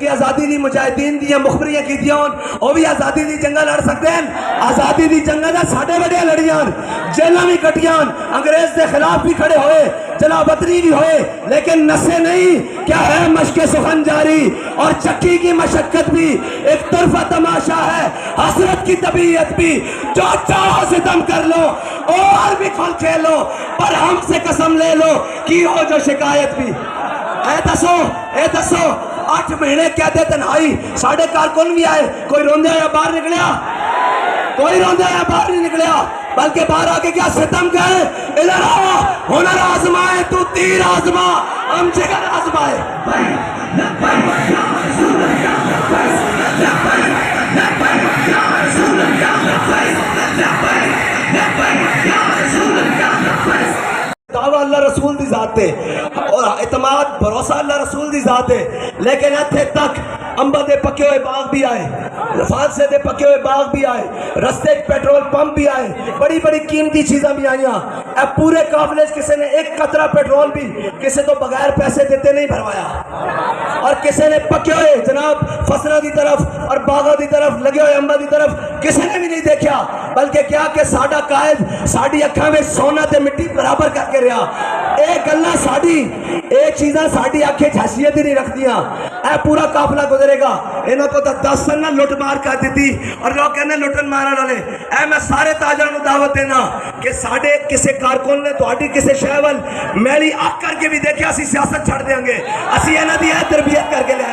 आजादी दी मुजाहिदीन दी मुखबरियां की वो भी आजादी दी जंगा लड़ सकते हैं। आजादी दी जंगा ना साढ़े बड़े लड़ियां, जेलों भी कटियां, अंग्रेज के खिलाफ भी खड़े हुए, जलावतनी भी हुए, लेकिन नशे नहीं। क्या है मशक़े सुखन जारी और चक्की की मशक्कत भी एक तरफा तमाशा है, हसरत की तबीयत भी। जो चाहो सितम कर लो और भी खुल खेलो, पर हमसे कसम ले लो कि हो जो शिकायत भी। ए दसो 8 महीने कहते तन्हाई, साढ़े कारकुन भी आए, कोई रोंदे या बाहर निकलिया? कोई रोंदे या बाहर नहीं निकलिया, बल्कि बाहर आके क्या सितम कहे, इधर आओ, हुनर आजमाए, तू तीर आजमा, हम जिगर आजमाए। दावा अल्लाह रसूल दी जात है और इतमाद भरोसा अल्लाह रसूल दी जात है, लेकिन इत्थे तक अंबा दे पके हुए बाग भी आए, फालसे दे पके हुए बाग भी आए, रस्ते पेट्रोल पंप भी आए, बड़ी बड़ी कीमती चीज़ें भी आईया। अब पूरे काफिले किसी ने एक कतरा पेट्रोल भी किसी तो बगैर पैसे देते नहीं भरवाया, और किसी ने पके हुए जनाब फसलों की तरफ और बागों की तरफ लगे हुए अंबा की तरफ किसी ने भी नहीं देखा, बल्कि क्या कि साडा कायद साडी अखां में सोना ते मिट्टी बराबर करके रहा। एक गल्ला साडी एक चीज़ां साडी अखे हैसियत ही नहीं रखदियां। ए पूरा काफिला गुजरेगा, इन्हों को तो 10 सन लुट मार कर दी और लोग कहने लुटन मारन वाले। ए मैं सारे ताजर को दावत देना कि साडे किसी कारकुन ने तुहाडी किसी शह वल मैली अख करके भी देखिया, असीं सियासत छड़ देंगे, असीं इन्हां दी तरबियत करके ले